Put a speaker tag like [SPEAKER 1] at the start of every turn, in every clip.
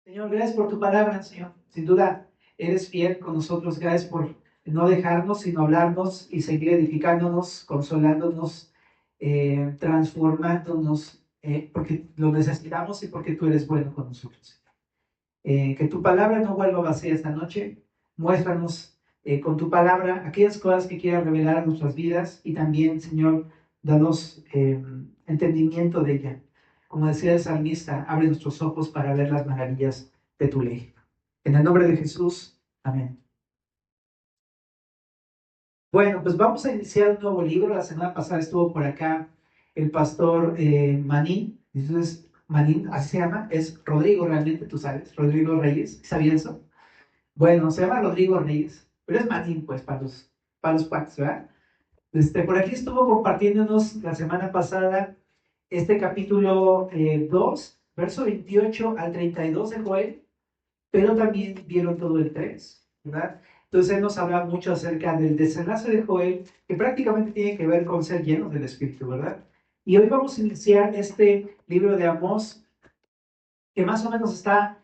[SPEAKER 1] Señor, gracias por tu palabra, Señor. Sin duda, eres fiel con nosotros. Gracias por no dejarnos, sino hablarnos y seguir edificándonos, consolándonos, transformándonos, porque lo necesitamos y porque tú eres bueno con nosotros. Que tu palabra no vuelva vacía esta noche. Muéstranos con tu palabra aquellas cosas que quieras revelar a nuestras vidas y también, Señor, danos entendimiento de ella. Como decía el salmista, abre nuestros ojos para ver las maravillas de tu ley. En el nombre de Jesús, amén. Bueno, pues vamos a iniciar un nuevo libro. La semana pasada estuvo por acá el pastor Manín. Entonces, Manín, así se llama, es Rodrigo realmente, tú sabes, Rodrigo Reyes. ¿Sabías eso? Bueno, se llama Rodrigo Reyes, pero es Manín, pues, para los cuates, ¿verdad? Por aquí estuvo compartiéndonos la semana pasada este capítulo 2, verso 28 al 32 de Joel, pero también vieron todo el 3, ¿verdad? Entonces él nos habla mucho acerca del desenlace de Joel, que prácticamente tiene que ver con ser llenos del Espíritu, ¿verdad? Y hoy vamos a iniciar este libro de Amós, que más o menos está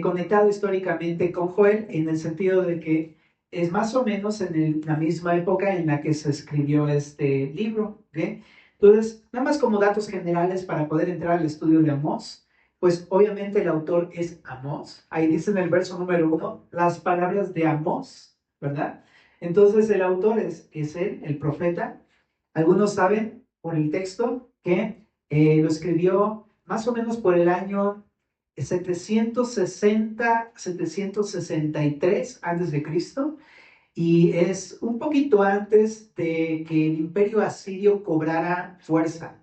[SPEAKER 1] conectado históricamente con Joel, en el sentido de que es más o menos en la misma época en la que se escribió este libro. ¿Okay? Entonces, nada más como datos generales para poder entrar al estudio de Amós, pues obviamente el autor es Amós. Ahí dice en el verso número 1 las palabras de Amós, ¿verdad? Entonces el autor es él, el profeta. Algunos saben por el texto que lo escribió más o menos por el año 763 antes de Cristo, y es un poquito antes de que el imperio asirio cobrara fuerza,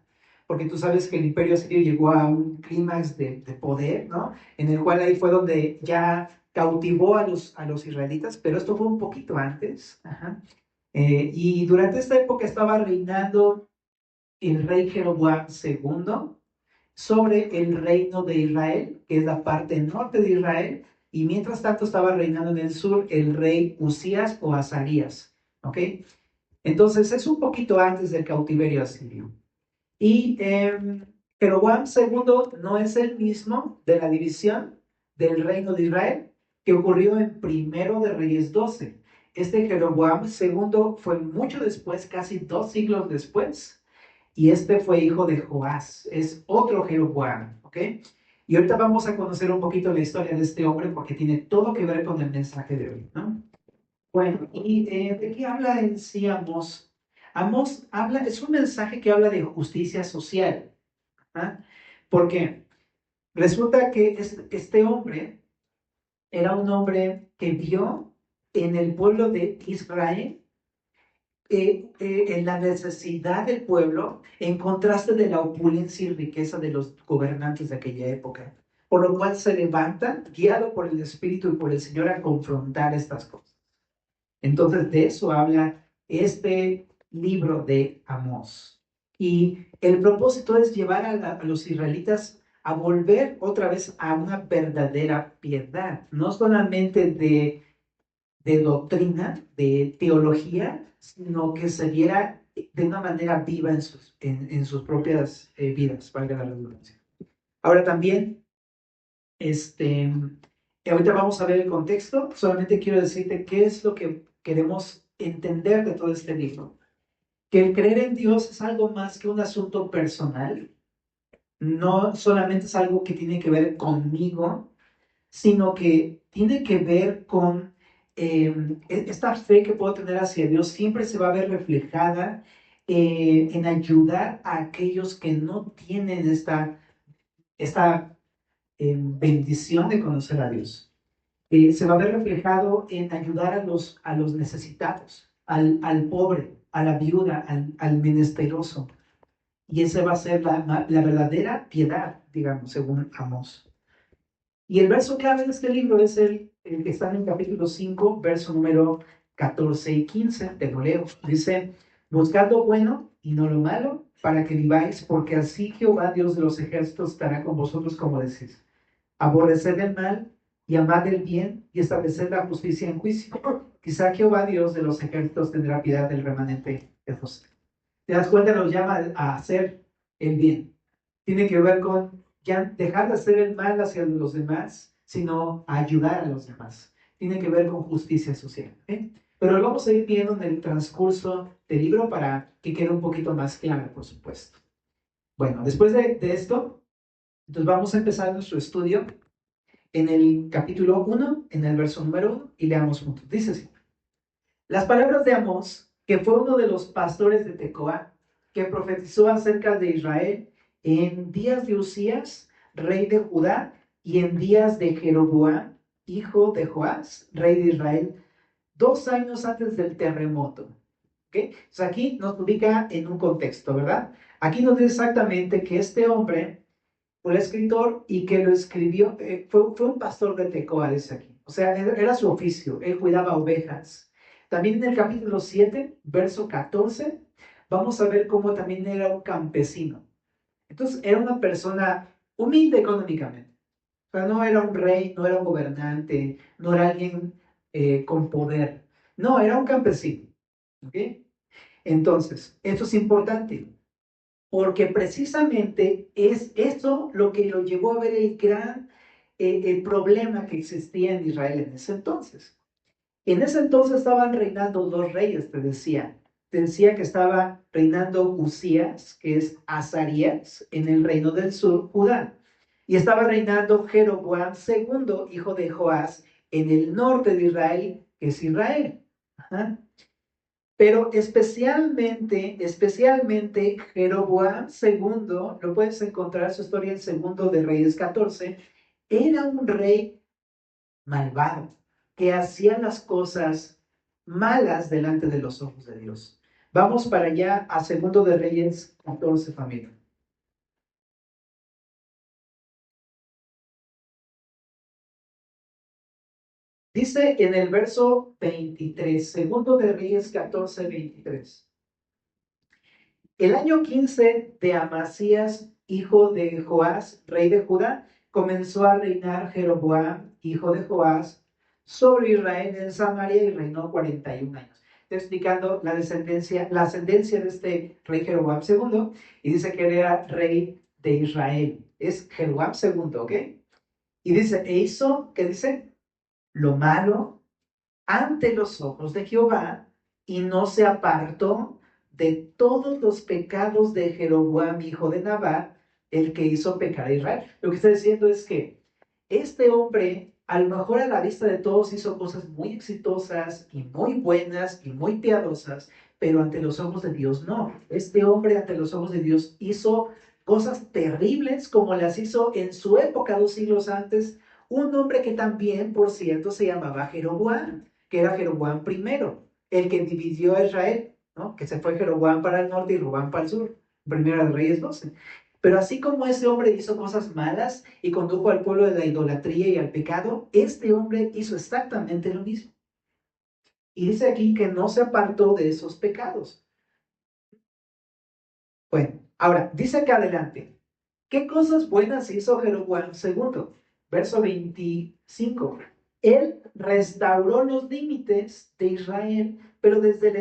[SPEAKER 1] porque tú sabes que el imperio asirio llegó a un clímax de poder, ¿no? En el cual ahí fue donde ya cautivó a los israelitas, pero esto fue un poquito antes. Ajá. Y durante esta época estaba reinando el rey Jeroboam II sobre el reino de Israel, que es la parte norte de Israel, y mientras tanto estaba reinando en el sur el rey Usías o Azarías, ¿ok? Entonces es un poquito antes del cautiverio asirio. Y Jeroboam II no es el mismo de la división del reino de Israel que ocurrió en Primero de Reyes 12. Este Jeroboam II fue mucho después, casi 2 siglos después, y este fue hijo de Joás, es otro Jeroboam, ¿ok? Y ahorita vamos a conocer un poquito la historia de este hombre porque tiene todo que ver con el mensaje de hoy, ¿no? Bueno, ¿y de qué habla en sí Amós? Amós habla, es un mensaje que habla de justicia social, ¿ah? Porque resulta que este hombre era un hombre que vio en el pueblo de Israel en la necesidad del pueblo en contraste de la opulencia y riqueza de los gobernantes de aquella época. Por lo cual se levanta, guiado por el Espíritu y por el Señor, a confrontar estas cosas. Entonces, de eso habla este libro de Amós. Y el propósito es llevar a los israelitas a volver otra vez a una verdadera piedad, no solamente de doctrina, de teología, sino que se viera de una manera viva en sus propias vidas, valga la redundancia. Ahora también, ahorita vamos a ver el contexto, solamente quiero decirte qué es lo que queremos entender de todo este libro. Que el creer en Dios es algo más que un asunto personal, no solamente es algo que tiene que ver conmigo, sino que tiene que ver con esta fe que puedo tener hacia Dios, siempre se va a ver reflejada en ayudar a aquellos que no tienen esta bendición de conocer a Dios. Se va a ver reflejado en ayudar a los necesitados, al pobre, a la viuda, al menesteroso. Y esa va a ser la verdadera piedad, digamos, según Amós. Y el verso clave de este libro es el que está en el capítulo 5, verso número 14 y 15. Te lo leo. Dice: buscad lo bueno y no lo malo, para que viváis, porque así Jehová, Dios de los ejércitos, estará con vosotros, como decís. Aborreced el mal y amad el bien, y estableced la justicia en juicio. Quizá Jehová, Dios de los ejércitos, tendrá piedad del remanente de José. ¿Te das cuenta? Nos llama a hacer el bien. Tiene que ver con ya dejar de hacer el mal hacia los demás, sino ayudar a los demás. Tiene que ver con justicia social. Pero lo vamos a ir viendo en el transcurso del libro para que quede un poquito más claro, por supuesto. Bueno, después de esto, entonces vamos a empezar nuestro estudio en el capítulo 1, en el verso número 1, y leamos juntos. Dice así: las palabras de Amós, que fue uno de los pastores de Tecoa, que profetizó acerca de Israel en días de Usías, rey de Judá, y en días de Jeroboam, hijo de Joás, rey de Israel, 2 años antes del terremoto. ¿Okay? Entonces aquí nos ubica en un contexto, ¿verdad? Aquí nos dice exactamente que este hombre fue el escritor y que lo escribió, fue un pastor de Tecoa, dice aquí. O sea, era su oficio, él cuidaba ovejas. También en el capítulo 7, verso 14, vamos a ver cómo también era un campesino. Entonces, era una persona humilde económicamente. O sea, no era un rey, no era un gobernante, no era alguien con poder. No, era un campesino. ¿Ok? Entonces, esto es importante, porque precisamente es eso lo que lo llevó a ver el gran el problema que existía en Israel en ese entonces. En ese entonces estaban reinando 2 reyes, te decía. Te decía que estaba reinando Usías, que es Azarías, en el reino del sur, Judá. Y estaba reinando Jeroboam II, hijo de Joás, en el norte de Israel, que es Israel. Ajá. Pero especialmente Jeroboam II, lo puedes encontrar su historia en Segundo de Reyes 14, era un rey malvado, que hacía las cosas malas delante de los ojos de Dios. Vamos para allá a Segundo de Reyes 14, familia. Dice en el verso 23, Segundo de Reyes 14, 23. El año 15 de Amasías, hijo de Joás, rey de Judá, comenzó a reinar Jeroboam, hijo de Joás, sobre Israel en Samaria y reinó 41 años. Estoy explicando la ascendencia de este rey Jeroboam II, y dice que era rey de Israel. Es Jeroboam II, ¿ok? Y dice, e hizo, ¿qué dice? Lo malo ante los ojos de Jehová, y no se apartó de todos los pecados de Jeroboam, hijo de Nabat, el que hizo pecar a Israel. Lo que está diciendo es que este hombre, a lo mejor a la vista de todos, hizo cosas muy exitosas y muy buenas y muy piadosas, pero ante los ojos de Dios no. Este hombre ante los ojos de Dios hizo cosas terribles como las hizo en su época 2 siglos antes un hombre que también, por cierto, se llamaba Jeroboam, que era Jeroboam primero, el que dividió a Israel, ¿no? Que se fue Jeroboam para el norte y Roboam para el sur, Primera de Reyes 12. Pero así como ese hombre hizo cosas malas y condujo al pueblo de la idolatría y al pecado, este hombre hizo exactamente lo mismo. Y dice aquí que no se apartó de esos pecados. Bueno, ahora, dice acá adelante, ¿qué cosas buenas hizo Jeroboam II? Verso 25. Él restauró los límites de Israel, pero desde la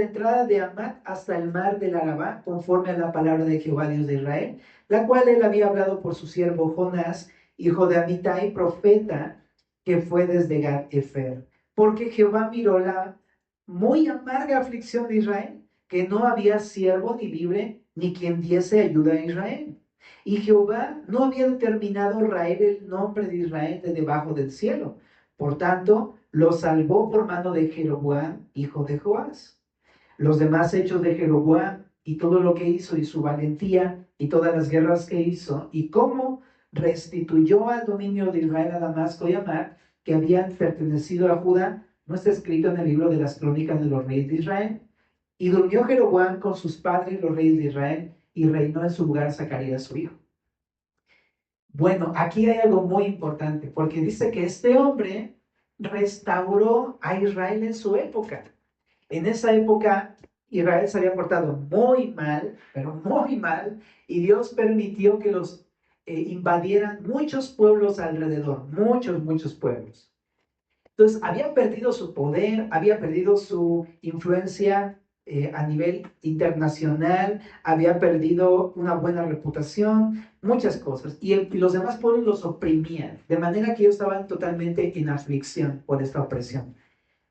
[SPEAKER 1] entrada de Amat hasta el mar del Arabá, conforme a la palabra de Jehová, Dios de Israel, la cual él había hablado por su siervo Jonás, hijo de Amitai, profeta, que fue desde Gad-Efer. Porque Jehová miró la muy amarga aflicción de Israel, que no había siervo ni libre, ni quien diese ayuda a Israel. Y Jehová no había determinado raer el nombre de Israel de debajo del cielo. Por tanto, lo salvó por mano de Jeroboam, hijo de Joás. Los demás hechos de Jeroboam y todo lo que hizo y su valentía y todas las guerras que hizo y cómo restituyó al dominio de Israel a Damasco y Amar, que habían pertenecido a Judá, no está escrito en el libro de las crónicas de los reyes de Israel. Y durmió Jeroboam con sus padres, los reyes de Israel, y reinó en su lugar Zacarías su hijo. Bueno, aquí hay algo muy importante, porque dice que este hombre restauró a Israel en su época. En esa época, Israel se había portado muy mal, pero muy mal, y Dios permitió que los invadieran muchos pueblos alrededor, muchos pueblos. Entonces, había perdido su poder, había perdido su influencia a nivel internacional, había perdido una buena reputación, muchas cosas. Y los demás pueblos los oprimían, de manera que ellos estaban totalmente en aflicción por esta opresión.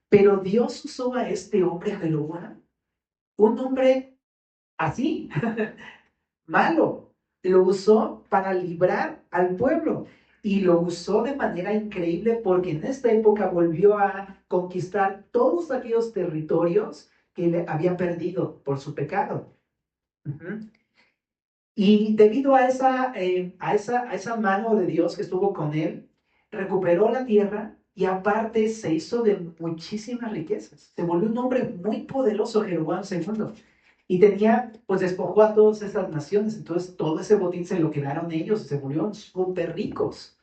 [SPEAKER 1] Pero Dios usó a este hombre, Jeroboam, un hombre así, malo, lo usó para librar al pueblo. Y lo usó de manera increíble porque en esta época volvió a conquistar todos aquellos territorios que le había perdido por su pecado. Ujú. Y debido a esa mano de Dios que estuvo con él, recuperó la tierra y aparte se hizo de muchísimas riquezas. Se volvió un hombre muy poderoso, Jeroboam II. Y tenía, pues despojó a todas esas naciones. Entonces todo ese botín se lo quedaron ellos, se volvieron súper ricos,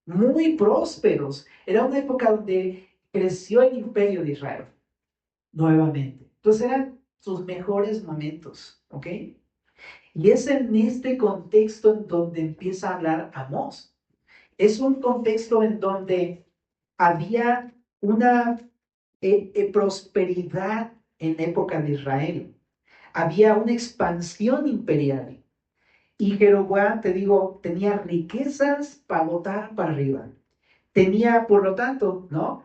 [SPEAKER 1] muy prósperos. Era una época donde creció el imperio de Israel nuevamente. Entonces eran sus mejores momentos, ¿ok? Y es en este contexto en donde empieza a hablar Amós. Es un contexto en donde había una prosperidad en época de Israel. Había una expansión imperial. Y Jeroboam, te digo, tenía riquezas para botar para arriba. Tenía, por lo tanto, ¿no?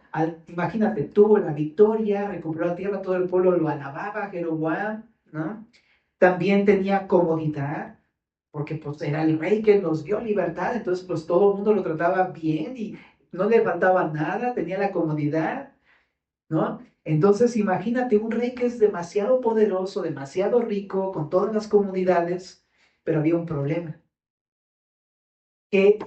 [SPEAKER 1] Imagínate, tuvo la victoria, recuperó la tierra, todo el pueblo lo alababa, Jeroboam, ¿no? También tenía comodidad, porque pues era el rey que nos dio libertad, entonces pues todo el mundo lo trataba bien y no le faltaba nada, tenía la comodidad, ¿no? Entonces imagínate un rey que es demasiado poderoso, demasiado rico, con todas las comodidades, pero había un problema, que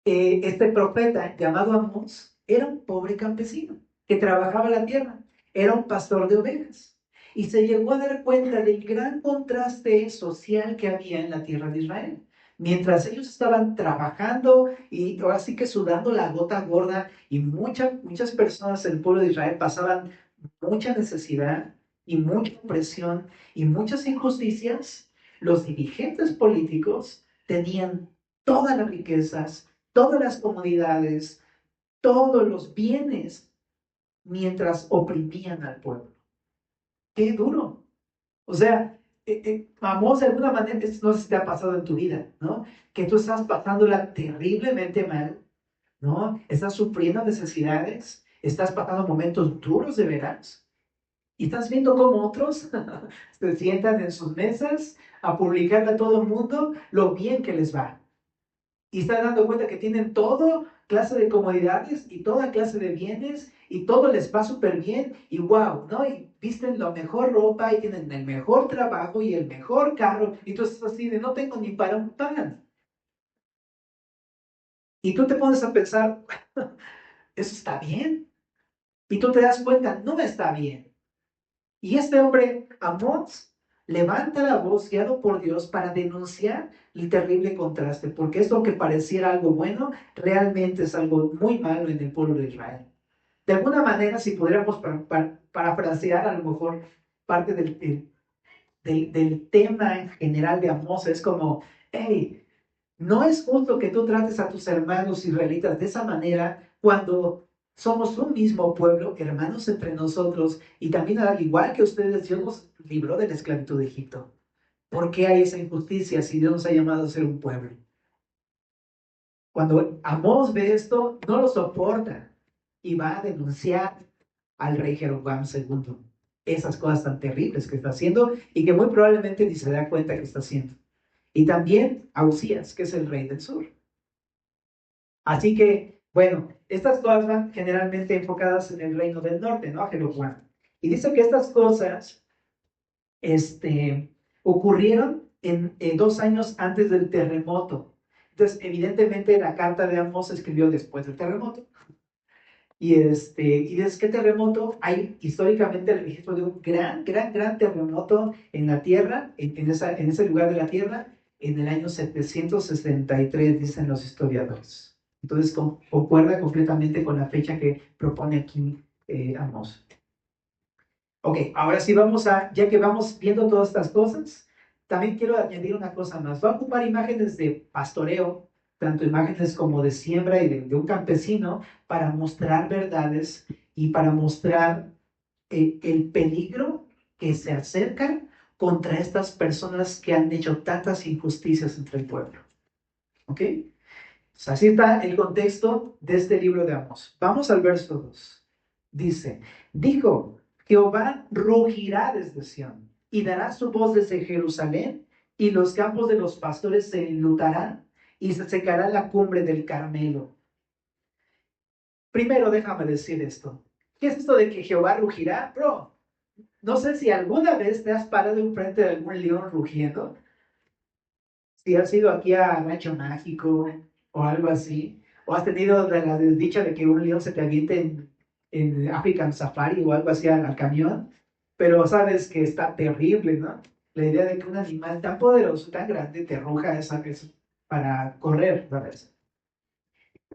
[SPEAKER 1] este profeta llamado Amós era un pobre campesino que trabajaba la tierra, era un pastor de ovejas. Y se llegó a dar cuenta del gran contraste social que había en la tierra de Israel. Mientras ellos estaban trabajando y ahora sí que sudando la gota gorda y muchas personas del pueblo de Israel pasaban mucha necesidad y mucha opresión y muchas injusticias, los dirigentes políticos tenían todas las riquezas, todas las comodidades, todos los bienes, mientras oprimían al pueblo. ¡Qué duro! O sea, Amós, de alguna manera, no sé si te ha pasado en tu vida, ¿no? Que tú estás pasándola terriblemente mal, ¿no? Estás sufriendo necesidades, estás pasando momentos duros de veras, y estás viendo cómo otros se sientan en sus mesas a publicarle a todo el mundo lo bien que les va. Y están dando cuenta que tienen toda clase de comodidades y toda clase de bienes y todo les va súper bien y wow, ¿no? Y visten la mejor ropa y tienen el mejor trabajo y el mejor carro y tú estás así de no tengo ni para un pan. Y tú te pones a pensar, eso está bien. Y tú te das cuenta, no está bien. Y este hombre, Amós, levanta la voz guiado por Dios para denunciar el terrible contraste, porque esto que pareciera algo bueno, realmente es algo muy malo en el pueblo de Israel. De alguna manera, si pudiéramos parafrasear a lo mejor parte del tema en general de Amós, es como, hey, no es justo que tú trates a tus hermanos israelitas de esa manera cuando somos un mismo pueblo, hermanos entre nosotros, y también al igual que ustedes, Dios nos libró de la esclavitud de Egipto. ¿Por qué hay esa injusticia si Dios nos ha llamado a ser un pueblo? Cuando Amós ve esto, no lo soporta y va a denunciar al rey Jeroboam II esas cosas tan terribles que está haciendo y que muy probablemente ni se da cuenta que está haciendo. Y también a Usías, que es el rey del sur. Así que, bueno, estas cosas van generalmente enfocadas en el reino del norte, ¿no? A Jeroboam. Y dice que estas cosas ocurrieron en 2 años antes del terremoto. Entonces, evidentemente, la carta de Amós se escribió después del terremoto. Y desde que terremoto hay históricamente el registro de un gran terremoto en la Tierra, en ese lugar de la Tierra, en el año 763, dicen los historiadores. Entonces concuerda completamente con la fecha que propone aquí Amós. Ok, ahora sí ya que vamos viendo todas estas cosas, también quiero añadir una cosa más. Va a ocupar imágenes de pastoreo, tanto imágenes como de siembra y de un campesino, para mostrar verdades y para mostrar el peligro que se acercan contra estas personas que han hecho tantas injusticias entre el pueblo. ¿Ok? Pues así está el contexto de este libro de Amós. Vamos al verso 2. Dice, dijo, Jehová rugirá desde Sión y dará su voz desde Jerusalén, y los campos de los pastores se enlutarán y se secará la cumbre del Carmelo. Primero déjame decir esto. ¿Qué es esto de que Jehová rugirá? Bro, no sé si alguna vez te has parado enfrente de algún león rugiendo. Si has ido aquí a Rancho Mágico o algo así, o has tenido la desdicha de que un león se te aviente en African Safari o algo así al camión, pero sabes que está terrible, ¿no? La idea de que un animal tan poderoso, tan grande, te ruja esa vez para correr, ¿sabes?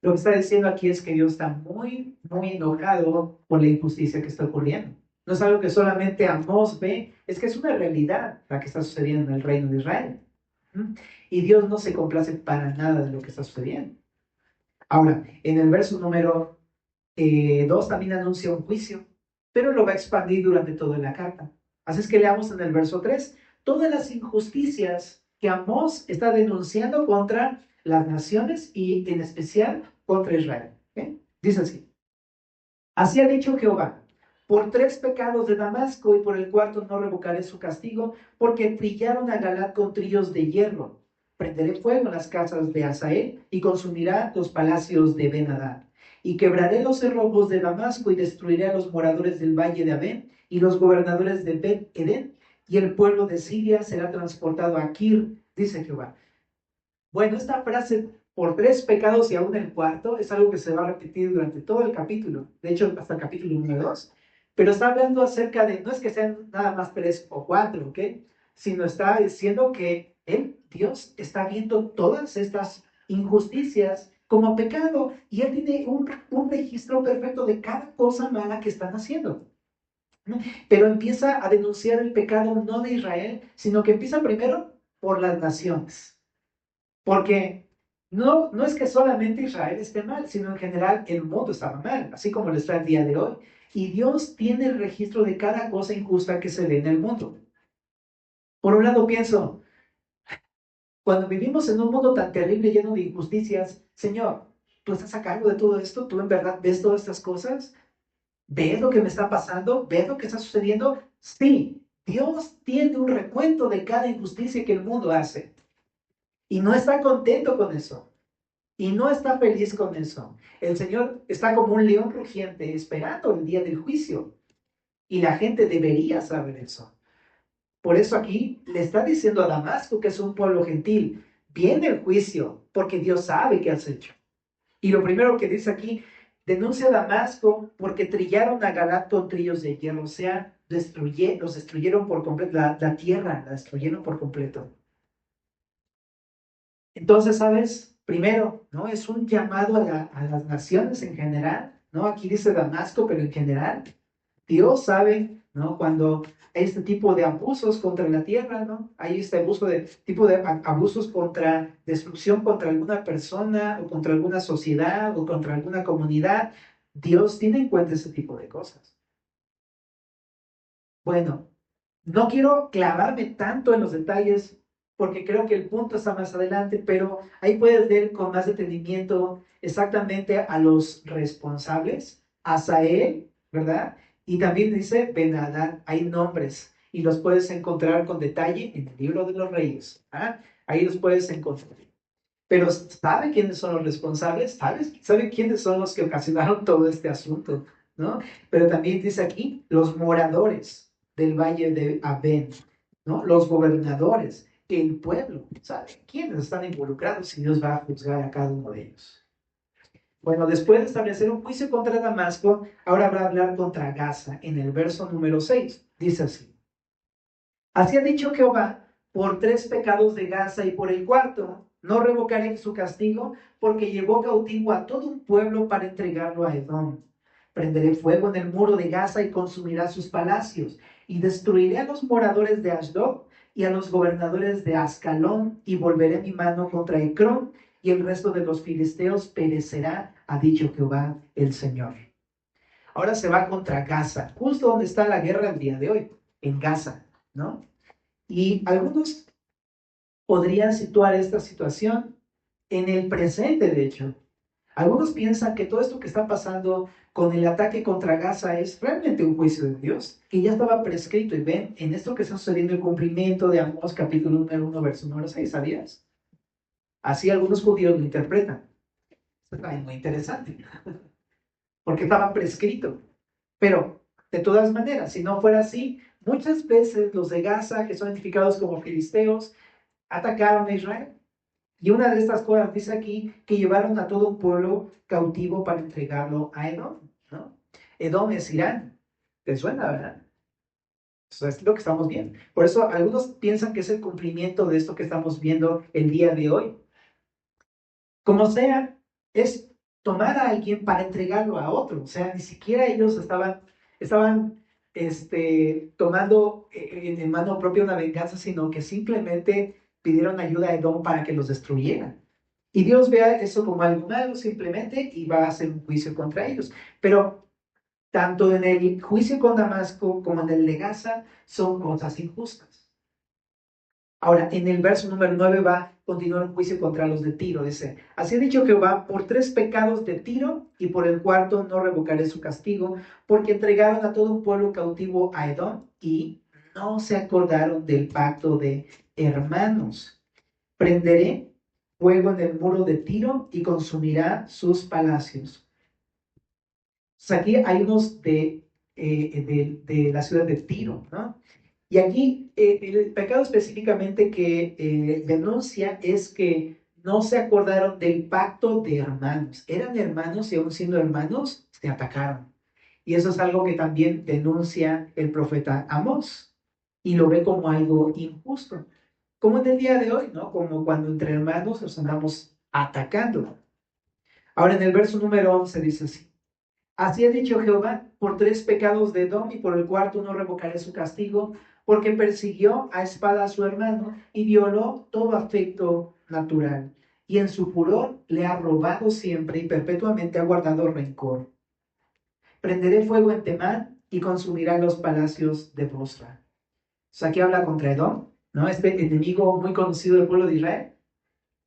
[SPEAKER 1] Lo que está diciendo aquí es que Dios está muy, muy enojado por la injusticia que está ocurriendo. No es algo que solamente Amós ve, es que es una realidad la que está sucediendo en el reino de Israel. Y Dios no se complace para nada de lo que está sucediendo. Ahora, en el verso número 2 también anuncia un juicio, pero lo va a expandir durante toda la carta. Así es que leamos en el verso 3 todas las injusticias que Amós está denunciando contra las naciones y en especial contra Israel. ¿Okay? Dice así, así ha dicho Jehová, por 3 pecados de Damasco y por el cuarto no revocaré su castigo, porque trillaron a Galaad con trillos de hierro. Prenderé fuego en las casas de Hazael y consumirá los palacios de Ben-Hadad. Y quebraré los cerrojos de Damasco y destruiré a los moradores del valle de Abén y los gobernadores de Bet-Edén, y el pueblo de Siria será transportado a Kir, dice Jehová. Bueno, esta frase, por 3 pecados y aún el cuarto, es algo que se va a repetir durante todo el capítulo, de hecho hasta el capítulo número 2, pero está hablando acerca de, no es que sean nada más 3 o 4, ¿ok? Sino está diciendo que Dios, está viendo todas estas injusticias como pecado y Él tiene un registro perfecto de cada cosa mala que están haciendo. Pero empieza a denunciar el pecado no de Israel, sino que empieza primero por las naciones. Porque no es que solamente Israel esté mal, sino en general el mundo estaba mal, así como lo está el día de hoy. Y Dios tiene el registro de cada cosa injusta que se ve en el mundo. Por un lado pienso, cuando vivimos en un mundo tan terrible, lleno de injusticias, Señor, ¿tú estás a cargo de todo esto? ¿Tú en verdad ves todas estas cosas? ¿Ves lo que me está pasando? ¿Ves lo que está sucediendo? Sí, Dios tiene un recuento de cada injusticia que el mundo hace. Y no está contento con eso. Y no está feliz con eso. El Señor está como un león rugiente esperando el día del juicio. Y la gente debería saber eso. Por eso aquí le está diciendo a Damasco, que es un pueblo gentil, viene el juicio, porque Dios sabe qué has hecho. Y lo primero que dice aquí, denuncia a Damasco porque trillaron a Galaad con trillos de hierro, o sea, los destruyeron por completo, la tierra la destruyeron por completo. Entonces, ¿sabes? Primero, ¿no? Es un llamado a las naciones en general, ¿no? Aquí dice Damasco, pero en general, Dios sabe, ¿no? Cuando hay este tipo de abusos contra la tierra, ¿no? Hay este tipo de abusos contra destrucción contra alguna persona o contra alguna sociedad o contra alguna comunidad. Dios tiene en cuenta ese tipo de cosas. Bueno, no quiero clavarme tanto en los detalles porque creo que el punto está más adelante, pero ahí puedes ver con más detenimiento exactamente a los responsables, a Asael, ¿verdad? Y también dice Ben-Hadad, hay nombres y los puedes encontrar con detalle en el libro de los reyes. ¿Ah? Ahí los puedes encontrar. Pero ¿sabe quiénes son los responsables? ¿Sabe quiénes son los que ocasionaron todo este asunto? ¿No? Pero también dice aquí los moradores del valle de Abén, ¿no? Los gobernadores, el pueblo, ¿sabe? ¿Quiénes están involucrados? Y Dios va a juzgar a cada uno de ellos. Bueno, después de establecer un juicio contra Damasco, ahora va a hablar contra Gaza en el verso número 6. Dice así. Así ha dicho Jehová, por 3 pecados de Gaza y por el cuarto, no revocaré su castigo, porque llevó cautivo a todo un pueblo para entregarlo a Edom. Prenderé fuego en el muro de Gaza y consumirá sus palacios, y destruiré a los moradores de Ashdod y a los gobernadores de Ascalón, y volveré mi mano contra Ecrón, y el resto de los filisteos perecerá, ha dicho Jehová el Señor. Ahora se va contra Gaza, justo donde está la guerra el día de hoy. en Gaza, ¿no? Y algunos podrían situar esta situación en el presente, de hecho. Algunos piensan que todo esto que está pasando con el ataque contra Gaza es realmente un juicio de Dios, que ya estaba prescrito. Y ven, en esto que está sucediendo el cumplimiento de Amós capítulo número 1, verso número 6, ¿sabías? Así algunos judíos lo interpretan. Esto es muy interesante, porque estaba prescrito. Pero, de todas maneras, si no fuera así, muchas veces los de Gaza, que son identificados como filisteos, atacaron a Israel. Y una de estas cosas dice aquí que llevaron a todo un pueblo cautivo para entregarlo a Edom, ¿no? Edom es Irán. ¿Te suena, verdad? Eso es lo que estamos viendo. Por eso algunos piensan que es el cumplimiento de esto que estamos viendo el día de hoy. Como sea, es tomar a alguien para entregarlo a otro. O sea, ni siquiera ellos estaban tomando en mano propia una venganza, sino que simplemente pidieron ayuda a Edom para que los destruyeran. Y Dios vea eso como algo malo simplemente y va a hacer un juicio contra ellos. Pero tanto en el juicio con Damasco como en el de Gaza son cosas injustas. Ahora, en el verso número 9 va a continuar un juicio contra los de Tiro. Dice, así ha dicho Jehová, por 3 pecados de Tiro y por el cuarto no revocaré su castigo, porque entregaron a todo un pueblo cautivo a Edom y no se acordaron del pacto de hermanos. Prenderé fuego en el muro de Tiro y consumirá sus palacios. Entonces aquí hay unos de la ciudad de Tiro, ¿no? Y aquí el pecado específicamente que denuncia es que no se acordaron del pacto de hermanos. Eran hermanos y aún siendo hermanos se atacaron. Y eso es algo que también denuncia el profeta Amós y lo ve como algo injusto. Como en el día de hoy, ¿no? Como cuando entre hermanos nos andamos atacando. Ahora en el verso número 11 dice así. Así ha dicho Jehová, por 3 pecados de Edom y por el cuarto no revocaré su castigo, porque persiguió a espada a su hermano y violó todo afecto natural. Y en su furor le ha robado siempre y perpetuamente ha guardado rencor. Prenderé fuego en Temán y consumirá los palacios de Bosra. O sea, aquí habla contra Edom, ¿no? Este enemigo muy conocido del pueblo de Israel.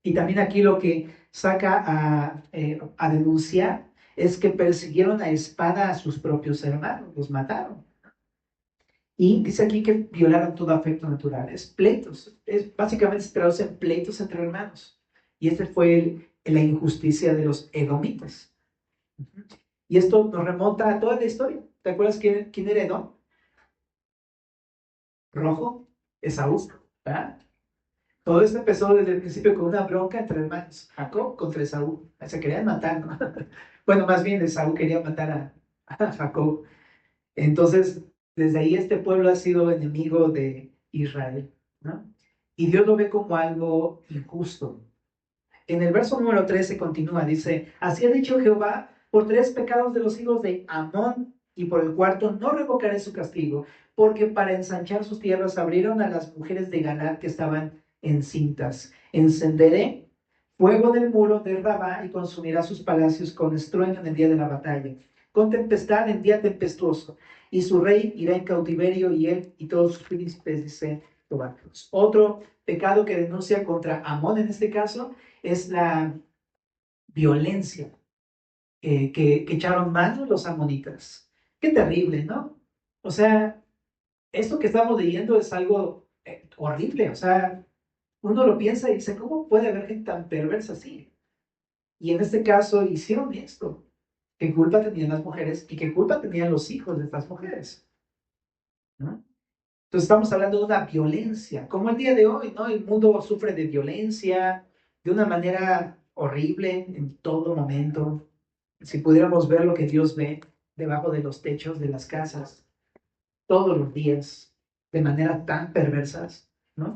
[SPEAKER 1] Y también aquí lo que saca a denunciar es que persiguieron a espada a sus propios hermanos, los mataron. Y dice aquí que violaron todo afecto natural. Es pleitos, básicamente se traduce en pleitos entre hermanos. Y este fue la injusticia de los edomitas. Y esto nos remonta a toda la historia. ¿Te acuerdas quién era Edom? Rojo, Esaú, ¿verdad? Todo esto empezó desde el principio con una bronca entre hermanos, Jacob contra Esaú. Se querían matar, ¿no? Bueno, más bien Esaú quería matar a Jacob. Entonces, desde ahí este pueblo ha sido enemigo de Israel, ¿no? Y Dios lo ve como algo injusto. En el verso número 13 continúa, dice, así ha dicho Jehová, por 3 pecados de los hijos de Amón y por el cuarto no revocaré su castigo, porque para ensanchar sus tierras abrieron a las mujeres de Galaad que estaban encintas. Encenderé fuego del muro de Rabá y consumirá sus palacios con estruendo en el día de la batalla, con tempestad en día tempestuoso, y su rey irá en cautiverio y él y todos sus príncipes, dice Jehová. Otro pecado que denuncia contra Amón en este caso es la violencia que echaron mano los amonitas. Qué terrible, ¿no? O sea, esto que estamos leyendo es algo horrible. O sea, uno lo piensa y dice, ¿cómo puede haber gente tan perversa así? Y en este caso hicieron esto. ¿Qué culpa tenían las mujeres y qué culpa tenían los hijos de estas mujeres? ¿No? Entonces estamos hablando de una violencia, como el día de hoy, ¿no? El mundo sufre de violencia de una manera horrible en todo momento. Si pudiéramos ver lo que Dios ve debajo de los techos de las casas, todos los días, de manera tan perversas, ¿no?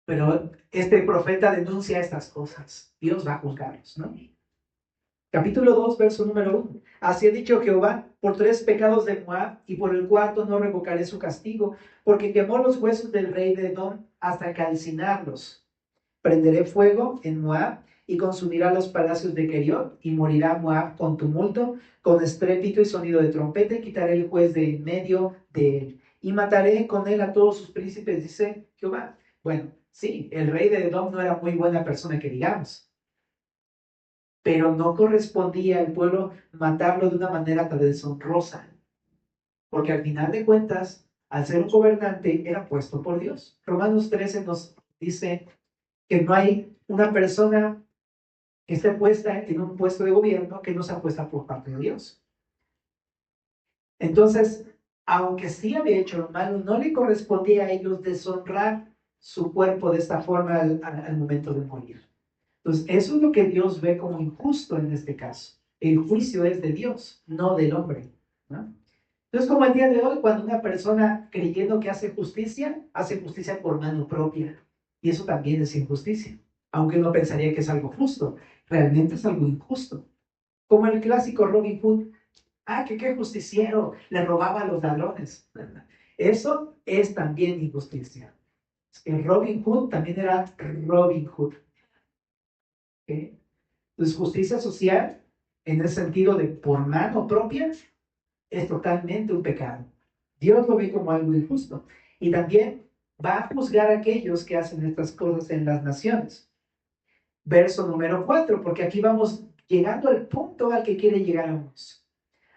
[SPEAKER 1] Pero este profeta denuncia estas cosas. Dios va a juzgarlos, ¿no? Capítulo 2, verso número 1. Así ha dicho Jehová, por 3 pecados de Moab, y por el cuarto no revocaré su castigo, porque quemó los huesos del rey de Edom hasta calcinarlos. Prenderé fuego en Moab, y consumirá los palacios de Keriot, y morirá Moab con tumulto, con estrépito y sonido de trompeta, y quitaré el juez de en medio de él. y mataré con él a todos sus príncipes, dice Jehová. Bueno, sí, el rey de Edom no era muy buena persona que digamos, pero no correspondía al pueblo matarlo de una manera tan deshonrosa, porque al final de cuentas, al ser un gobernante, era puesto por Dios. Romanos 13 nos dice que no hay una persona que esté puesta en un puesto de gobierno que no sea puesta por parte de Dios. Entonces, aunque sí había hecho lo malo, no le correspondía a ellos deshonrar su cuerpo de esta forma al momento de morir. Entonces, eso es lo que Dios ve como injusto en este caso. El juicio es de Dios, no del hombre, ¿no? Entonces, como el día de hoy, cuando una persona creyendo que hace justicia por mano propia. Y eso también es injusticia. Aunque uno pensaría que es algo justo, realmente es algo injusto. Como el clásico Robin Hood. Ah, que qué justiciero, le robaba a los ladrones. Eso es también injusticia. Es que Robin Hood también era Robin Hood. ¿Okay? Entonces, justicia social, en el sentido de por mano propia, es totalmente un pecado. Dios lo ve como algo injusto. Y también va a juzgar a aquellos que hacen estas cosas en las naciones. Verso número 4, porque aquí vamos llegando al punto al que quiere llegar a unos.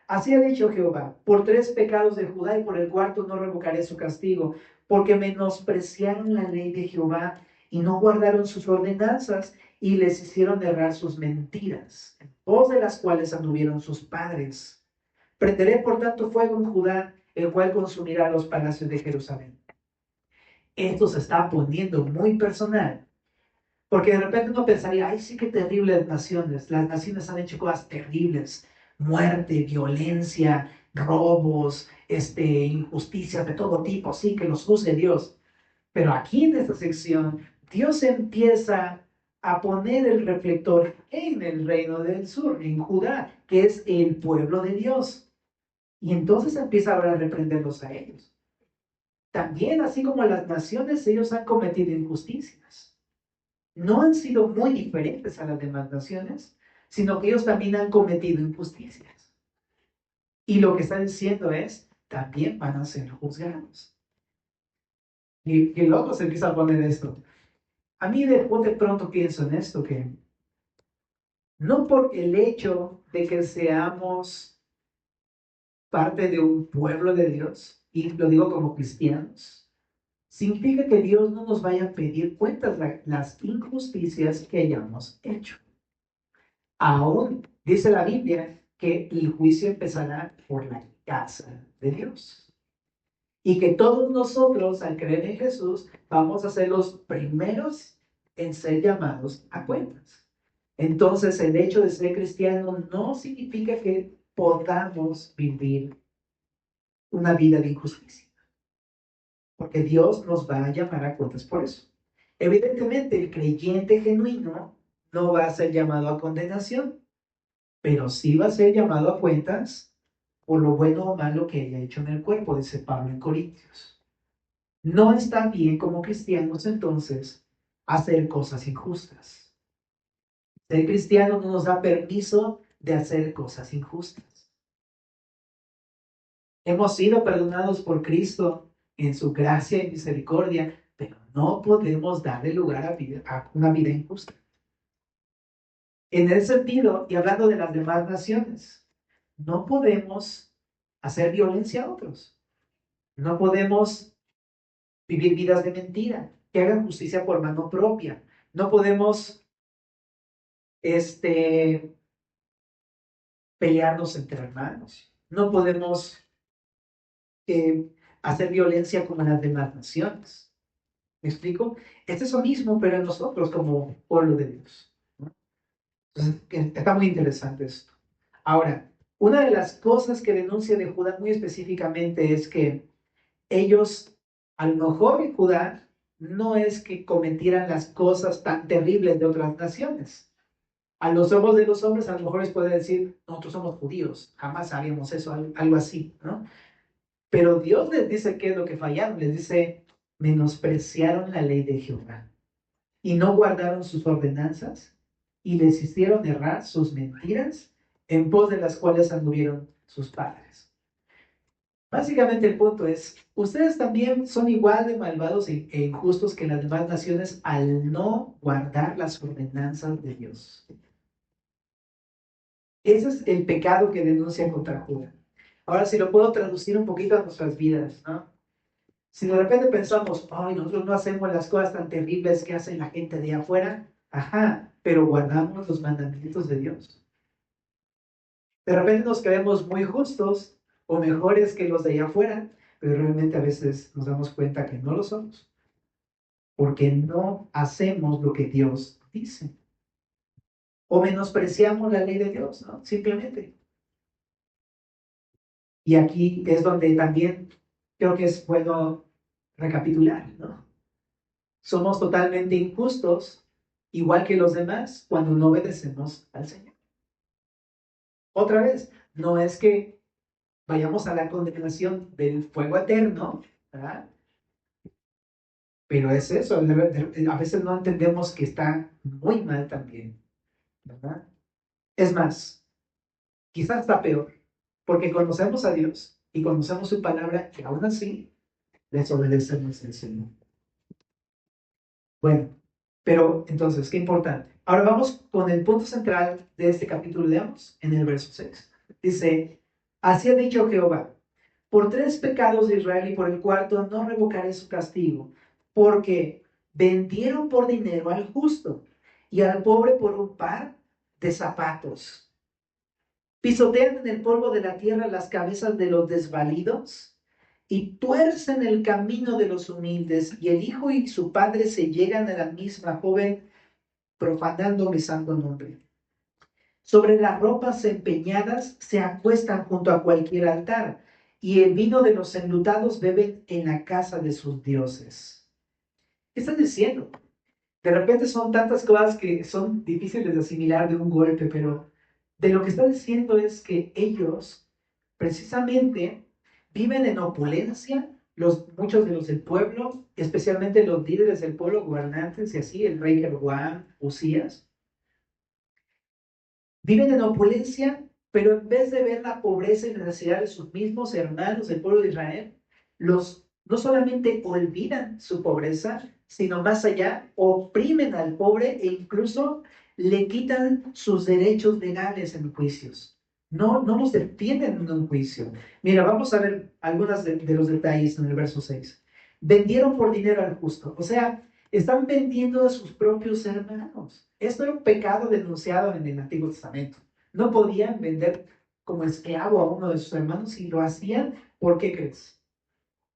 [SPEAKER 1] Así ha dicho Jehová, por 3 pecados de Judá y por el cuarto no revocaré su castigo, porque menospreciaron la ley de Jehová y no guardaron sus ordenanzas y les hicieron errar sus mentiras, en pos de las cuales anduvieron sus padres. Prenderé por tanto fuego en Judá, el cual consumirá los palacios de Jerusalén. Esto se está poniendo muy personal, porque de repente uno pensaría, ay, sí, qué terribles naciones. Las naciones han hecho cosas terribles, muerte, violencia, robos, injusticias de todo tipo, sí, que los juzgue Dios. Pero aquí en esta sección, Dios empieza a poner el reflector en el reino del sur, en Judá, que es el pueblo de Dios. Y entonces empieza ahora a reprenderlos a ellos. También, así como las naciones, ellos han cometido injusticias. No han sido muy diferentes a las demás naciones, sino que ellos también han cometido injusticias. Y lo que está diciendo es, también van a ser juzgados. Y luego se empieza a poner esto. A mí de pronto pienso en esto, que no por el hecho de que seamos parte de un pueblo de Dios, y lo digo como cristianos, significa que Dios no nos vaya a pedir cuentas las injusticias que hayamos hecho. Aún dice la Biblia que el juicio empezará por la casa de Dios. Y que todos nosotros, al creer en Jesús, vamos a ser los primeros en ser llamados a cuentas. Entonces, el hecho de ser cristiano no significa que podamos vivir una vida de injusticia, porque Dios nos va a llamar a cuentas por eso. Evidentemente, el creyente genuino no va a ser llamado a condenación, pero sí va a ser llamado a cuentas por lo bueno o malo que haya hecho en el cuerpo, dice Pablo en Corintios. No está bien como cristianos entonces hacer cosas injustas. Ser cristiano no nos da permiso de hacer cosas injustas. Hemos sido perdonados por Cristo en su gracia y misericordia, pero no podemos darle lugar a una vida injusta. En ese sentido, y hablando de las demás naciones, no podemos hacer violencia a otros. No podemos vivir vidas de mentira, que hagan justicia por mano propia. No podemos pelearnos entre hermanos. No podemos eh, hacer violencia como en las demás naciones. ¿Me explico? Este es lo mismo, pero en nosotros como pueblo de Dios, ¿no? Entonces, está muy interesante esto. Ahora, una de las cosas que denuncia de Judá muy específicamente es que ellos, a lo mejor en Judá, no es que cometieran las cosas tan terribles de otras naciones. A los ojos de los hombres, a lo mejor les puede decir, nosotros somos judíos, jamás haríamos eso, algo así, ¿no? Pero Dios les dice qué es lo que fallaron, les dice, menospreciaron la ley de Jehová y no guardaron sus ordenanzas y les hicieron errar sus mentiras en pos de las cuales anduvieron sus padres. Básicamente el punto es, ustedes también son igual de malvados e injustos que las demás naciones al no guardar las ordenanzas de Dios. Ese es el pecado que denuncia contra Judá. Ahora, si lo puedo traducir un poquito a nuestras vidas, ¿no? Si de repente pensamos, ay, nosotros no hacemos las cosas tan terribles que hacen la gente de afuera, ajá, pero guardamos los mandamientos de Dios. De repente nos creemos muy justos o mejores que los de allá afuera, pero realmente a veces nos damos cuenta que no lo somos, porque no hacemos lo que Dios dice. O menospreciamos la ley de Dios, ¿no? Simplemente. Y aquí es donde también creo que es bueno recapitular, ¿no? Somos totalmente injustos, igual que los demás, cuando no obedecemos al Señor. Otra vez, no es que vayamos a la condenación del fuego eterno, ¿verdad? Pero es eso, a veces no entendemos que está muy mal también, ¿verdad? Es más, quizás está peor, porque conocemos a Dios y conocemos su palabra y aún así desobedecemos al Señor. Bueno, pero entonces, qué importante. Ahora vamos con el punto central de este capítulo, leamos en el verso 6. Dice, así ha dicho Jehová, por 3 pecados de Israel y por el cuarto no revocaré su castigo, porque vendieron por dinero al justo y al pobre por un par de zapatos. Pisotean en el polvo de la tierra las cabezas de los desvalidos y tuercen el camino de los humildes, y el hijo y su padre se llegan a la misma joven, profanando mi santo nombre. Sobre las ropas empeñadas se acuestan junto a cualquier altar, y el vino de los enlutados beben en la casa de sus dioses. ¿Qué están diciendo? De repente son tantas cosas que son difíciles de asimilar de un golpe, pero de lo que está diciendo es que ellos precisamente viven en opulencia, muchos de los del pueblo, especialmente los líderes del pueblo, gobernantes y así, el rey Jeroboam, Usías, viven en opulencia, pero en vez de ver la pobreza y la necesidad de sus mismos hermanos del pueblo de Israel, no solamente olvidan su pobreza, sino más allá, oprimen al pobre e incluso le quitan sus derechos legales en juicios. No los defienden en un juicio. Mira, vamos a ver algunos de los detalles en el verso 6. Vendieron por dinero al justo. O sea, están vendiendo a sus propios hermanos. Esto era un pecado denunciado en el Antiguo Testamento. No podían vender como esclavo a uno de sus hermanos y lo hacían, ¿por qué crees?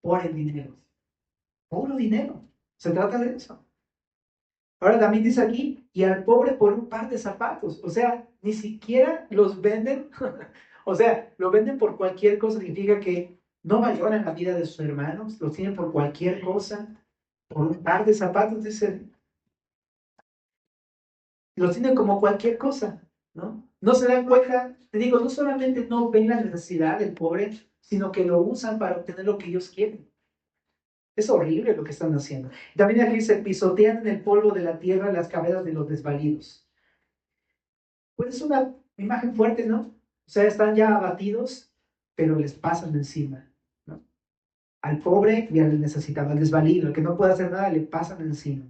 [SPEAKER 1] Por el dinero. Puro dinero. Se trata de eso. Ahora también dice aquí, y al pobre por un par de zapatos. O sea, ni siquiera los venden. O sea, lo venden por cualquier cosa. Significa que no valoran la vida de sus hermanos. Los tienen por cualquier cosa. Por un par de zapatos, dice. Los tienen como cualquier cosa, ¿no? No se dan cuenta, te digo, no solamente no ven la necesidad del pobre, sino que lo usan para obtener lo que ellos quieren. Es horrible lo que están haciendo. También aquí se pisotean en el polvo de la tierra las cabezas de los desvalidos. Pues es una imagen fuerte, ¿no? O sea, están ya abatidos, pero les pasan encima, ¿no? Al pobre y al necesitado, al desvalido, el que no puede hacer nada, le pasan encima.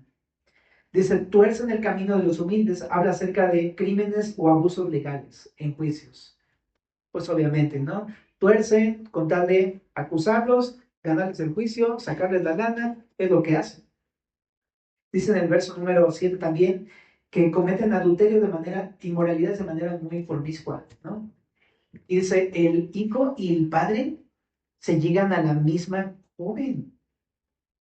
[SPEAKER 1] Dice, tuercen el camino de los humildes, habla acerca de crímenes o abusos legales en juicios. Pues obviamente, ¿no? Tuercen con tal de acusarlos, ganarles el juicio, sacarles la lana, es lo que hacen. Dice en el verso número 7 también que cometen adulterio de manera, inmoralidades de manera muy promiscua, ¿no? Y dice, el hijo y el padre se llegan a la misma joven,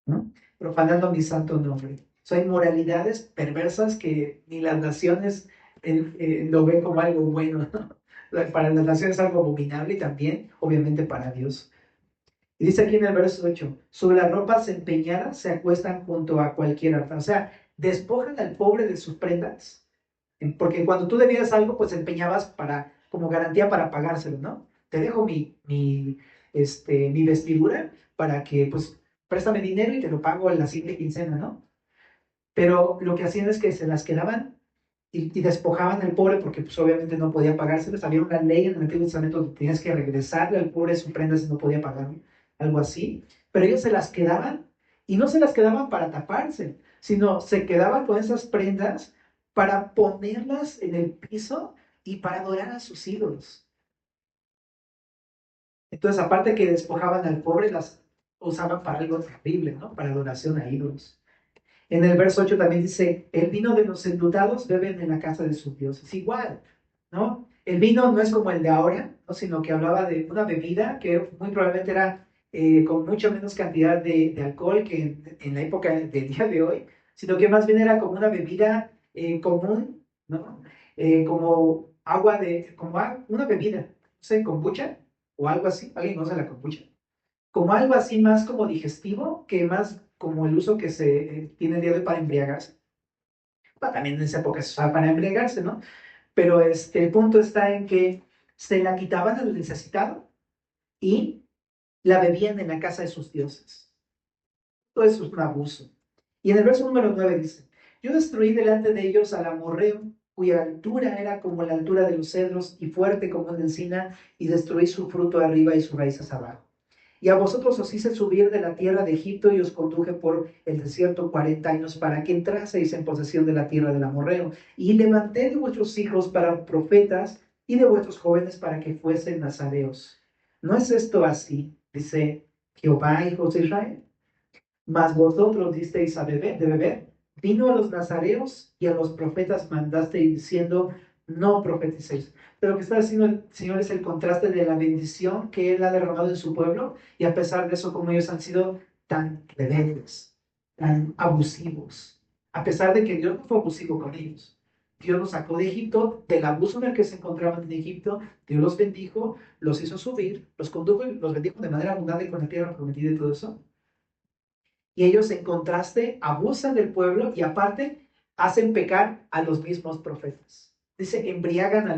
[SPEAKER 1] ¿no? Profanando mi santo nombre. Son inmoralidades perversas que ni las naciones lo ven como algo bueno, ¿no? Para las naciones es algo abominable y también, obviamente, para Dios. Y dice aquí en el verso 8, sobre las ropas empeñadas se acuestan junto a cualquier altar. O sea, despojan al pobre de sus prendas. Porque cuando tú debías algo, pues empeñabas como garantía para pagárselo, ¿no? Te dejo mi vestidura para que, pues, préstame dinero y te lo pago en la siguiente quincena, ¿no? Pero lo que hacían es que se las quedaban y despojaban al pobre porque pues obviamente no podía pagárselas. Había una ley en el Antiguo Testamento donde tenías que regresarle al pobre su prenda si no podía pagar, algo así. Pero ellos se las quedaban y no se las quedaban para taparse, sino se quedaban con esas prendas para ponerlas en el piso y para adorar a sus ídolos. Entonces, aparte que despojaban al pobre, las usaban para algo terrible, ¿no? Para adoración a ídolos. En el verso 8 también dice, el vino de los enlutados beben en la casa de sus dioses. Igual, ¿no? El vino no es como el de ahora, ¿no? Sino que hablaba de una bebida que muy probablemente era con mucha menos cantidad de alcohol que en la época del día de hoy, sino que más bien era como una bebida común, ¿no? Como agua como una bebida, no sé, kombucha o algo así. ¿Alguien conoce la kombucha? Como algo así más como digestivo, que más como el uso que se tiene el día de hoy para embriagarse. Bueno, también en esa época se usaba para embriagarse, ¿no? Pero el punto está en que se la quitaban al necesitado y la bebían en la casa de sus dioses. Todo eso es un abuso. Y en el verso número 9 dice, yo destruí delante de ellos al amorreo, cuya altura era como la altura de los cedros y fuerte como una encina, y destruí su fruto arriba y sus raíces abajo. Y a vosotros os hice subir de la tierra de Egipto y os conduje por el desierto 40 años para que entraseis en posesión de la tierra del amorreo. Y levanté de vuestros hijos para profetas y de vuestros jóvenes para que fuesen nazareos. ¿No es esto así? Dice Jehová, hijos de Israel. Mas vosotros disteis de beber vino a los nazareos y a los profetas mandasteis diciendo, no profeticéis. Pero lo que está diciendo el Señor es el contraste de la bendición que Él ha derramado en su pueblo y a pesar de eso, como ellos han sido tan rebeldes, tan abusivos. A pesar de que Dios no fue abusivo con ellos. Dios los sacó de Egipto, del abuso en el que se encontraban en Egipto, Dios los bendijo, los hizo subir, los condujo y los bendijo de manera abundante con la tierra prometida y todo eso. Y ellos en contraste abusan del pueblo y aparte hacen pecar a los mismos profetas. Dice, embriagan a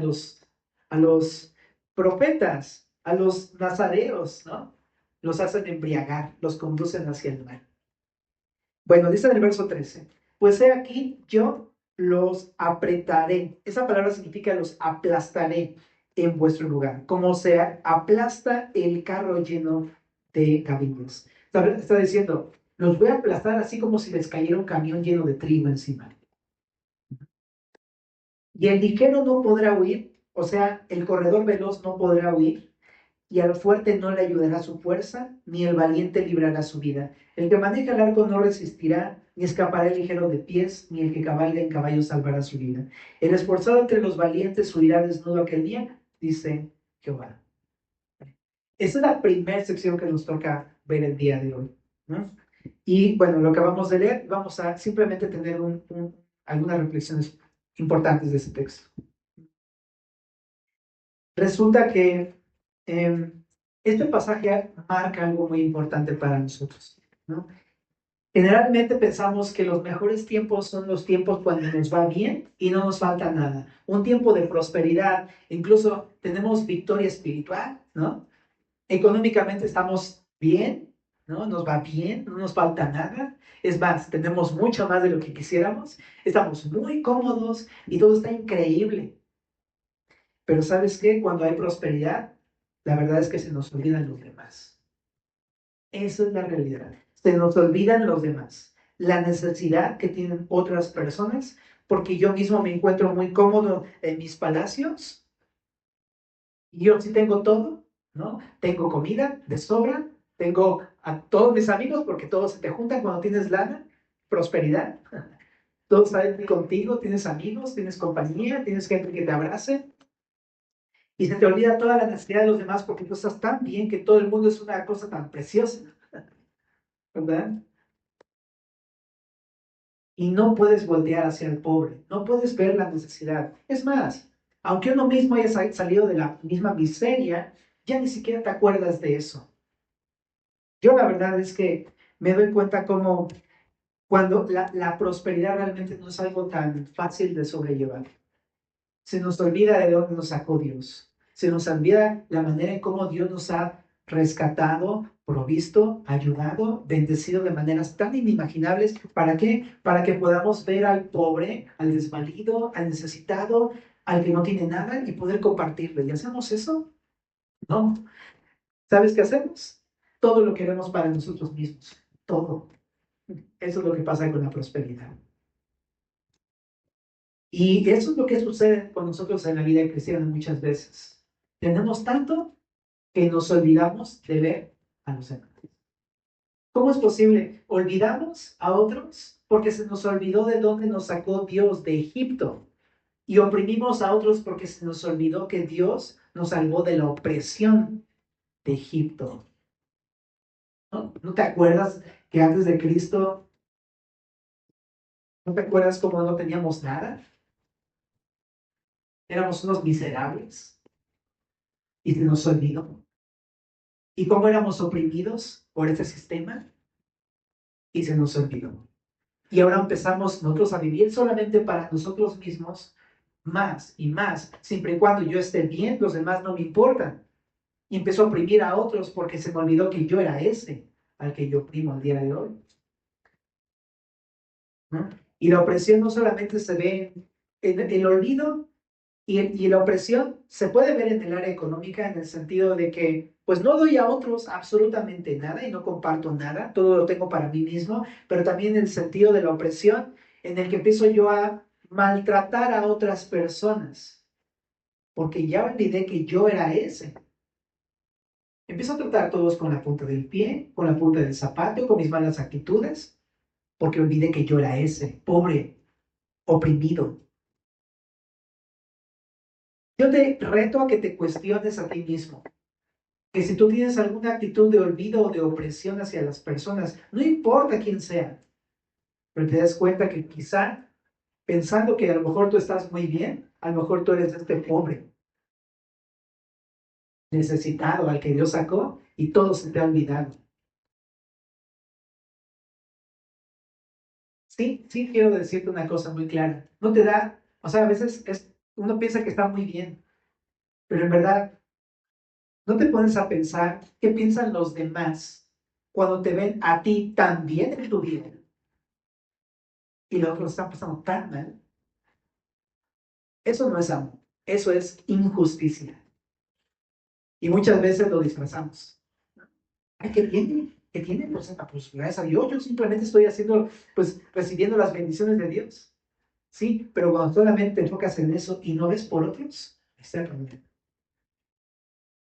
[SPEAKER 1] los profetas, a los nazareos, ¿no? Los hacen embriagar, los conducen hacia el mal. Bueno, dice en el verso 13, pues he aquí yo los apretaré. Esa palabra significa los aplastaré en vuestro lugar, como se aplasta el carro lleno de caballos. Está diciendo, los voy a aplastar así como si les cayera un camión lleno de trigo encima. Y el ligero no podrá huir, o sea, el corredor veloz no podrá huir, y al fuerte no le ayudará su fuerza, ni el valiente librará su vida. El que maneja el arco no resistirá, ni escapará el ligero de pies, ni el que cabalga en caballo salvará su vida. El esforzado entre los valientes huirá desnudo aquel día, dice Jehová. Esa es la primera sección que nos toca ver el día de hoy, ¿no? Y bueno, lo que vamos a leer, vamos a simplemente tener algunas reflexiones importantes de ese texto. Resulta que este pasaje marca algo muy importante para nosotros, ¿no? Generalmente pensamos que los mejores tiempos son los tiempos cuando nos va bien y no nos falta nada. Un tiempo de prosperidad, incluso tenemos victoria espiritual, ¿no? Económicamente estamos bien, ¿no? Nos va bien, no nos falta nada. Es más, tenemos mucho más de lo que quisiéramos. Estamos muy cómodos y todo está increíble. Pero ¿sabes qué? Cuando hay prosperidad, la verdad es que se nos olvidan los demás. Esa es la realidad. Se nos olvidan los demás. La necesidad que tienen otras personas, porque yo mismo me encuentro muy cómodo en mis palacios. Y yo sí tengo todo, ¿no? Tengo comida de sobra, tengo a todos mis amigos, porque todos se te juntan cuando tienes lana, prosperidad. Todos salen contigo, tienes amigos, tienes compañía, tienes gente que te abrace. Y se te olvida toda la necesidad de los demás porque tú estás tan bien que todo el mundo es una cosa tan preciosa, ¿verdad? Y no puedes voltear hacia el pobre, no puedes ver la necesidad. Es más, aunque uno mismo haya salido de la misma miseria, ya ni siquiera te acuerdas de eso. Yo la verdad es que me doy cuenta como cuando la prosperidad realmente no es algo tan fácil de sobrellevar. Se nos olvida de dónde nos sacó Dios. Se nos olvida la manera en cómo Dios nos ha rescatado, provisto, ayudado, bendecido de maneras tan inimaginables. ¿Para qué? Para que podamos ver al pobre, al desvalido, al necesitado, al que no tiene nada y poder compartirle. ¿Y hacemos eso? No. ¿Sabes qué hacemos? Todo lo queremos para nosotros mismos. Todo. Eso es lo que pasa con la prosperidad. Y eso es lo que sucede con nosotros en la vida cristiana muchas veces. Tenemos tanto que nos olvidamos de ver a los demás. ¿Cómo es posible? Olvidamos a otros porque se nos olvidó de dónde nos sacó Dios de Egipto. Y oprimimos a otros porque se nos olvidó que Dios nos salvó de la opresión de Egipto. ¿No te acuerdas que antes de Cristo, no te acuerdas cómo no teníamos nada? Éramos unos miserables y se nos olvidó. ¿Y cómo éramos oprimidos por ese sistema? Y se nos olvidó. Y ahora empezamos nosotros a vivir solamente para nosotros mismos, más y más, siempre y cuando yo esté bien, los demás no me importan. Y empezó a oprimir a otros porque se me olvidó que yo era ese al que yo oprimo al día de hoy. ¿No? Y la opresión no solamente se ve en el olvido, y la opresión se puede ver en el área económica en el sentido de que pues no doy a otros absolutamente nada y no comparto nada, todo lo tengo para mí mismo, pero también en el sentido de la opresión en el que empiezo yo a maltratar a otras personas, porque ya olvidé que yo era ese. Empiezo a tratar a todos con la punta del pie, con la punta del zapato, con mis malas actitudes, porque olvidé que yo era ese, pobre, oprimido. Yo te reto a que te cuestiones a ti mismo. Que si tú tienes alguna actitud de olvido o de opresión hacia las personas, no importa quién sea, pero te das cuenta que quizá pensando que a lo mejor tú estás muy bien, a lo mejor tú eres este pobre, necesitado al que Dios sacó y todo se te ha olvidado. Sí, sí quiero decirte una cosa muy clara. No te da, o sea, a veces uno piensa que está muy bien, pero en verdad no te pones a pensar qué piensan los demás cuando te ven a ti tan bien en tu vida y los otros están pasando tan mal. Eso no es amor, eso es injusticia. Y muchas veces lo disfrazamos. Ay, ¿qué tiene? ¿Qué tiene? Pues gracias a Dios, yo simplemente estoy haciendo, pues recibiendo las bendiciones de Dios. Sí, pero cuando solamente te enfocas en eso y no ves por otros, está el problema.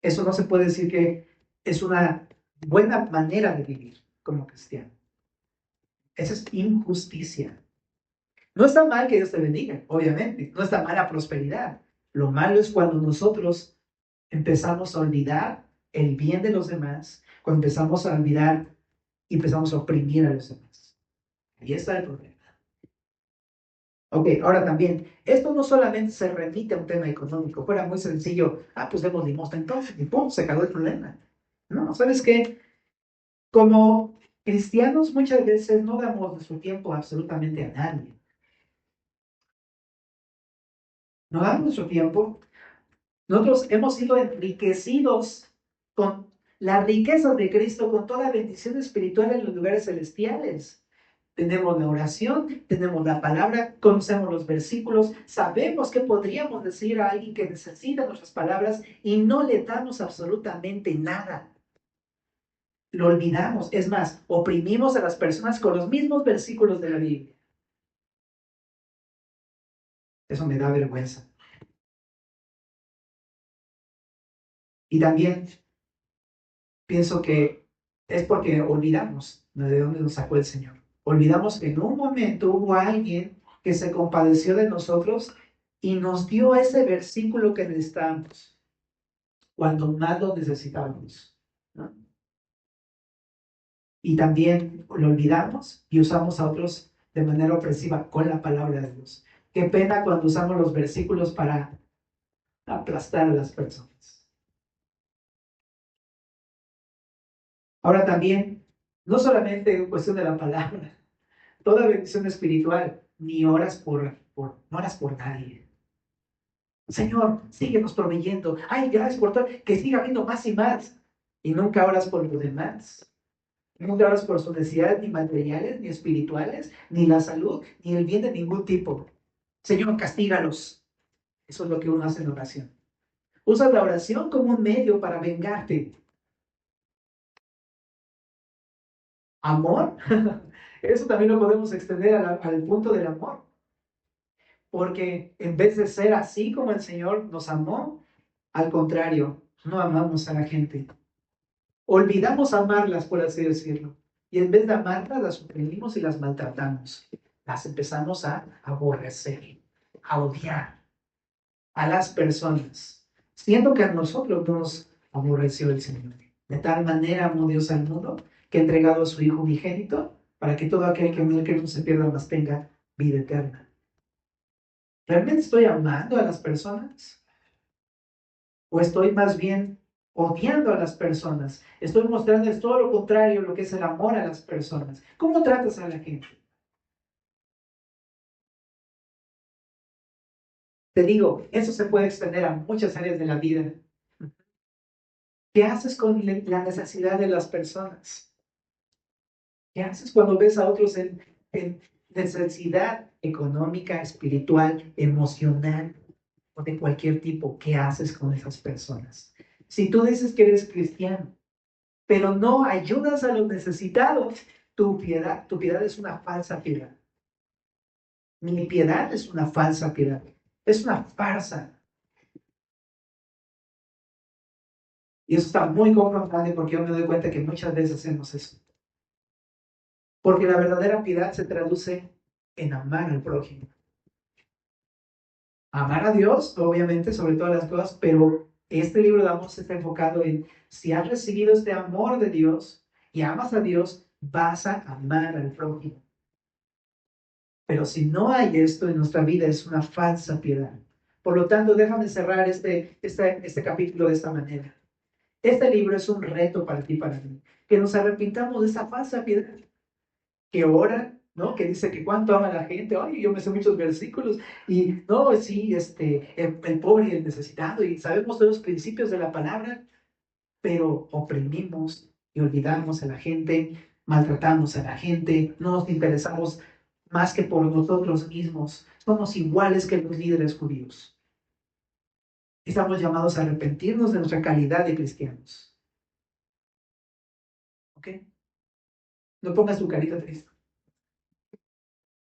[SPEAKER 1] Eso no se puede decir que es una buena manera de vivir como cristiano. Esa es injusticia. No está mal que Dios te bendiga, obviamente. No está mal la prosperidad. Lo malo es cuando nosotros empezamos a olvidar el bien de los demás, cuando empezamos a olvidar y empezamos a oprimir a los demás. Ahí está el problema. Ok, ahora también, esto no solamente se remite a un tema económico, fuera muy sencillo, pues demos limosna entonces, y pum, se acabó el problema. No, ¿sabes qué? Como cristianos muchas veces no damos nuestro tiempo absolutamente a nadie. No damos nuestro tiempo. Nosotros hemos sido enriquecidos con la riqueza de Cristo, con toda bendición espiritual en los lugares celestiales. Tenemos la oración, tenemos la palabra, conocemos los versículos, sabemos que podríamos decir a alguien que necesita nuestras palabras y no le damos absolutamente nada. Lo olvidamos. Es más, oprimimos a las personas con los mismos versículos de la Biblia. Eso me da vergüenza. Y también pienso que es porque olvidamos de dónde nos sacó el Señor. Olvidamos que en un momento hubo alguien que se compadeció de nosotros y nos dio ese versículo que necesitábamos cuando más lo necesitábamos, ¿no? Y también lo olvidamos y usamos a otros de manera opresiva con la palabra de Dios. Qué pena cuando usamos los versículos para aplastar a las personas. Ahora también, no solamente en cuestión de la palabra, toda bendición espiritual, ni oras no oras por nadie. Señor, síguenos proveyendo. Ay, gracias por todo, que siga habiendo más y más. y nunca oras por los demás. Nunca oras por sus necesidades ni materiales, ni espirituales, ni la salud, ni el bien de ningún tipo. Señor, castígalos. Eso es lo que uno hace en oración. Usa la oración como un medio para vengarte. Amor, eso también lo podemos extender al punto del amor. Porque en vez de ser así como el Señor nos amó, al contrario, no amamos a la gente. Olvidamos amarlas, por así decirlo. Y en vez de amarlas, las suprimimos y las maltratamos. Las empezamos a aborrecer, a odiar a las personas, siendo que a nosotros nos aborreció el Señor. De tal manera amó Dios al mundo que ha entregado a su Hijo unigénito para que todo aquel que en él cree no se pierda, mas tenga vida eterna. ¿Realmente estoy amando a las personas? ¿O estoy más bien odiando a las personas? Estoy mostrando todo lo contrario, lo que es el amor a las personas. ¿Cómo tratas a la gente? Te digo, eso se puede extender a muchas áreas de la vida. ¿Qué haces con la necesidad de las personas? ¿Qué haces cuando ves a otros en necesidad económica, espiritual, emocional o de cualquier tipo? ¿Qué haces con esas personas? Si tú dices que eres cristiano, pero no ayudas a los necesitados, tu piedad es una falsa piedad. Mi piedad es una falsa piedad. Es una farsa. Y eso está muy confrontante porque yo me doy cuenta que muchas veces hacemos eso. Porque la verdadera piedad se traduce en amar al prójimo. Amar a Dios, obviamente, sobre todas las cosas, pero este libro de Amós está enfocado en si has recibido este amor de Dios y amas a Dios, vas a amar al prójimo. Pero si no hay esto en nuestra vida, es una falsa piedad. Por lo tanto, déjame cerrar este capítulo de esta manera. Este libro es un reto para ti y para mí. Que nos arrepintamos de esa falsa piedad. Que ora, ¿no? Que dice que cuánto ama la gente. Ay, yo me sé muchos versículos. Y no, sí, el pobre y el necesitado. Y sabemos todos los principios de la palabra, pero oprimimos y olvidamos a la gente, maltratamos a la gente, no nos interesamos más que por nosotros mismos. Somos iguales que los líderes judíos. Estamos llamados a arrepentirnos de nuestra calidad de cristianos. ¿Ok? No pongas tu carita triste.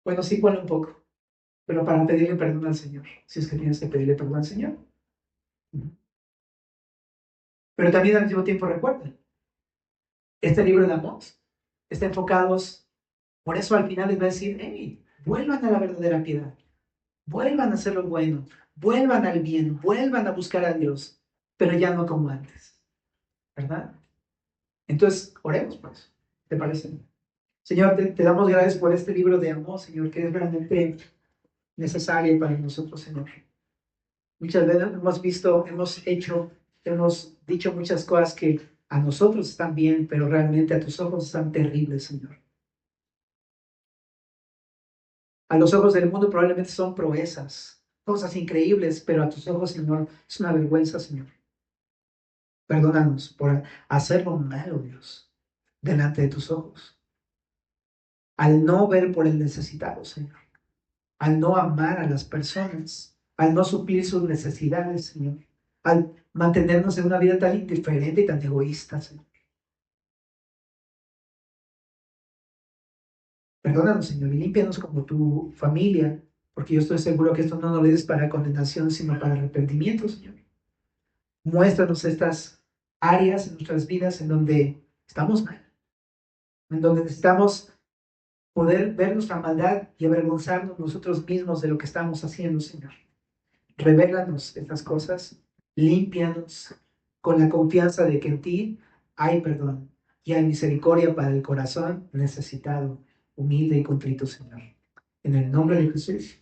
[SPEAKER 1] Bueno, sí, ponle un poco, pero para pedirle perdón al Señor, si es que tienes que pedirle perdón al Señor. Pero también al mismo tiempo recuerda, este libro de Amós está enfocado, por eso al final les va a decir, hey, vuelvan a la verdadera piedad, vuelvan a hacer lo bueno, vuelvan al bien, vuelvan a buscar a Dios, pero ya no como antes, ¿verdad? Entonces, oremos pues, ¿te parece? Señor, te damos gracias por este libro de Amós, Señor, que es realmente necesario para nosotros, Señor. Muchas veces hemos visto, hemos dicho muchas cosas que a nosotros están bien, pero realmente a tus ojos están terribles, Señor. A los ojos del mundo probablemente son proezas, cosas increíbles, pero a tus ojos, Señor, es una vergüenza, Señor. Perdónanos por hacer lo malo, Dios, delante de tus ojos. Al no ver por el necesitado, Señor. Al no amar a las personas. Al no suplir sus necesidades, Señor. Al mantenernos en una vida tan indiferente y tan egoísta, Señor. Perdónanos, Señor, y límpianos como tu familia, porque yo estoy seguro que esto no nos lo es para condenación, sino para arrepentimiento, Señor. Muéstranos estas áreas en nuestras vidas en donde estamos mal, en donde necesitamos poder ver nuestra maldad y avergonzarnos nosotros mismos de lo que estamos haciendo, Señor. Revélanos estas cosas, límpianos con la confianza de que en ti hay perdón y hay misericordia para el corazón necesitado, humilde y contrito, Señor. En el nombre de Jesús.